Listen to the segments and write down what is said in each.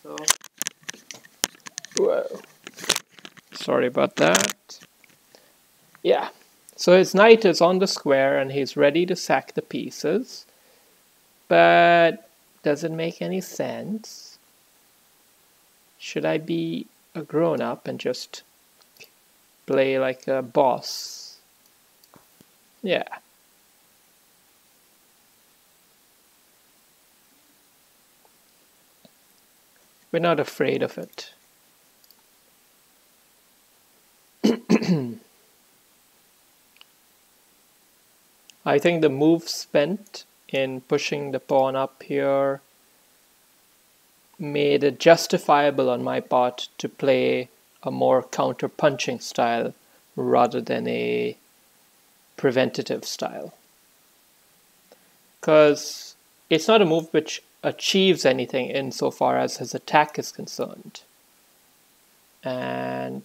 So, whoa, sorry about that. Yeah, so his knight is on the square and he's ready to sack the pieces, but does it make any sense? Should I be a grown-up and just play like a boss? Yeah. We're not afraid of it. I think the move spent in pushing the pawn up here made it justifiable on my part to play a more counter-punching style rather than a preventative style. Because it's not a move which achieves anything insofar as his attack is concerned. And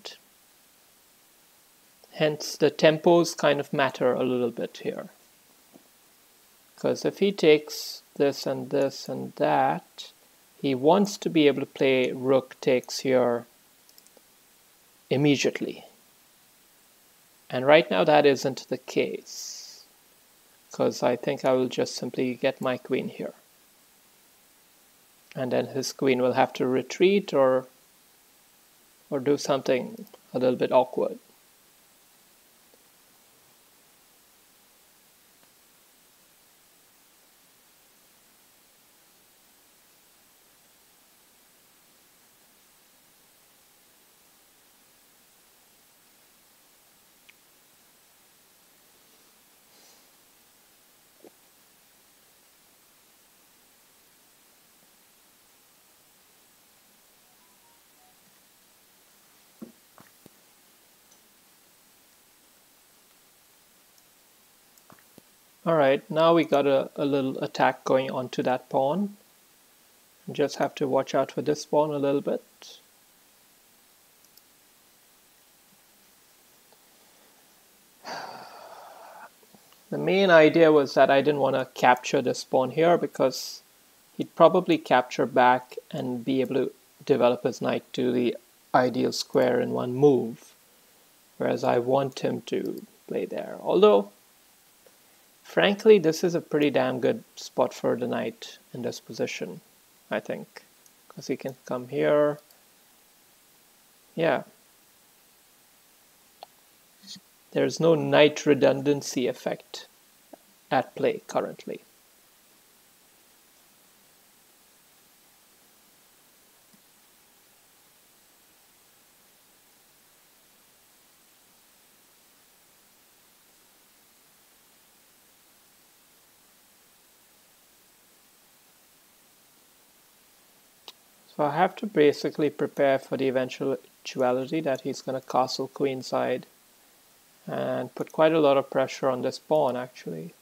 hence the tempos kind of matter a little bit here. Because if he takes this and this and that, he wants to be able to play rook takes here immediately. And right now that isn't the case, because I think I will just simply get my queen here. And then his queen will have to retreat or do something a little bit awkward. Alright, now we got a little attack going onto that pawn. Just have to watch out for this pawn a little bit. The main idea was that I didn't want to capture this pawn here because he'd probably capture back and be able to develop his knight to the ideal square in one move, whereas I want him to play there. Although, frankly, this is a pretty damn good spot for the knight in this position, I think, because he can come here. Yeah. There's no knight redundancy effect at play currently. So I have to basically prepare for the eventuality that he's going to castle queenside and put quite a lot of pressure on this pawn actually.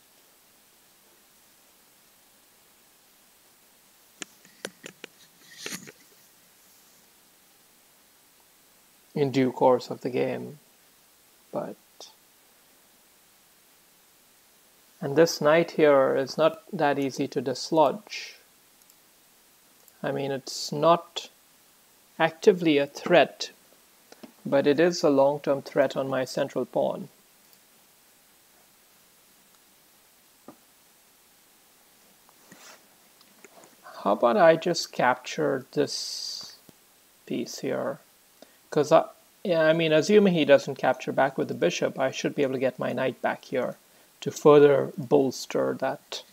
In due course of the game, and this knight here is not that easy to dislodge. I mean, it's not actively a threat, but it is a long-term threat on my central pawn. How about I just capture this piece here? Because I mean, assuming he doesn't capture back with the bishop, I should be able to get my knight back here to further bolster that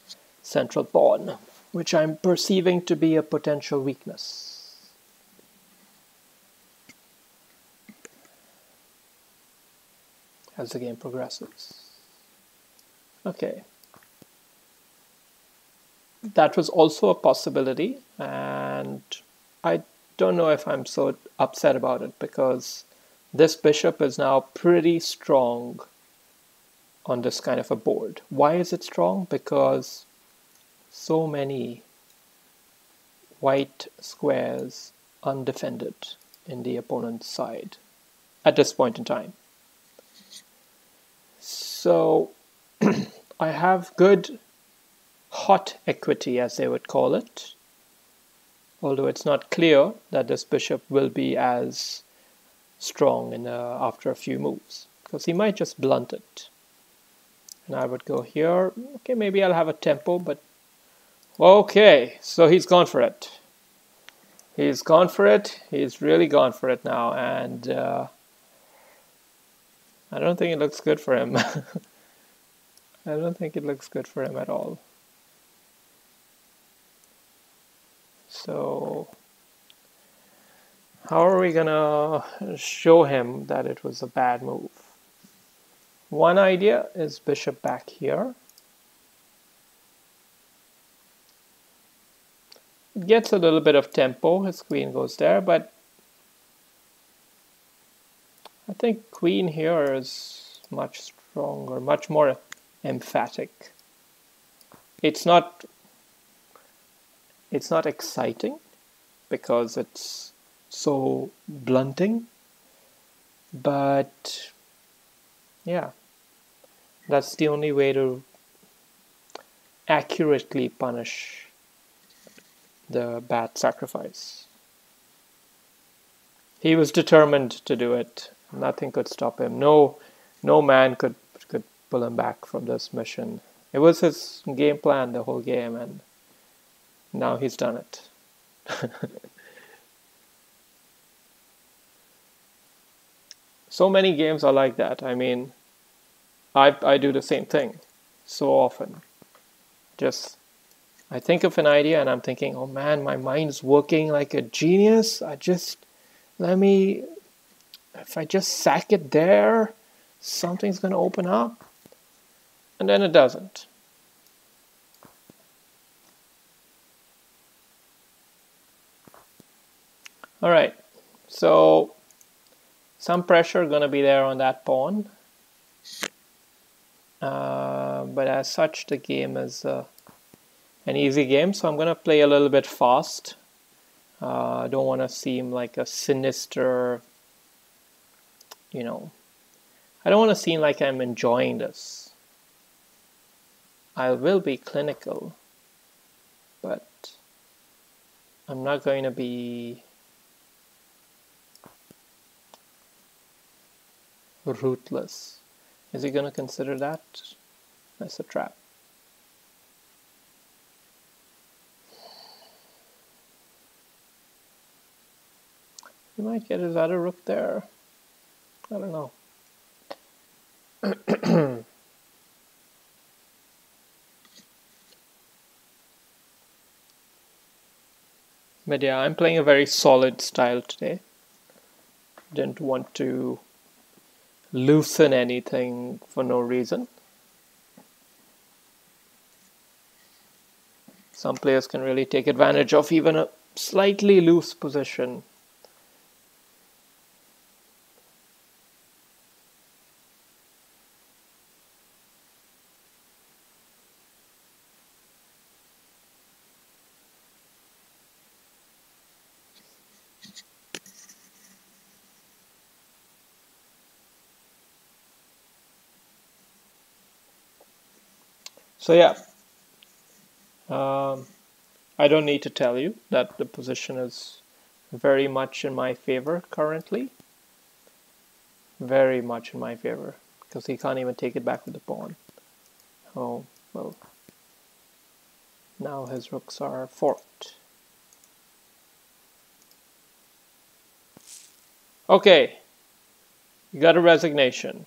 central pawn, which I'm perceiving to be a potential weakness. As the game progresses. Okay. That was also a possibility, and I don't know if I'm so upset about it because this bishop is now pretty strong on this kind of a board. Why is it strong? Because so many white squares undefended in the opponent's side at this point in time. So I have good hot equity, as they would call it, although it's not clear that this bishop will be as strong after a few moves, because he might just blunt it. And I would go here. Okay, maybe I'll have a tempo, but okay, so he's gone for it. He's gone for it. He's really gone for it now, and I don't think it looks good for him. I don't think it looks good for him at all. So how are we gonna show him that it was a bad move? One idea is bishop back here. It gets a little bit of tempo. His queen goes there, but I think queen here is much stronger, much more emphatic. It's not exciting because it's so blunting, but yeah, that's the only way to accurately punish the bad sacrifice. He was determined to do it. Nothing could stop him. No man could pull him back from this mission. It was his game plan the whole game, and now he's done it. So many games are like that. I mean, I do the same thing so often. Just I think of an idea and I'm thinking, oh man, my mind's working like a genius. If I just sack it there, something's going to open up. And then it doesn't. All right, so some pressure going to be there on that pawn. But as such, the game is an easy game, so I'm going to play a little bit fast. I don't want to seem like a sinister, I don't want to seem like I'm enjoying this. I will be clinical, but I'm not going to be ruthless. Is he going to consider that? That's a trap. He might get his other rook there. I don't know. But yeah, I'm playing a very solid style today. Didn't want to loosen anything for no reason. Some players can really take advantage of even a slightly loose position. So yeah, I don't need to tell you that the position is very much in my favor currently. Very much in my favor, because he can't even take it back with the pawn. Oh, well. Now his rooks are forked. Okay, you got a resignation.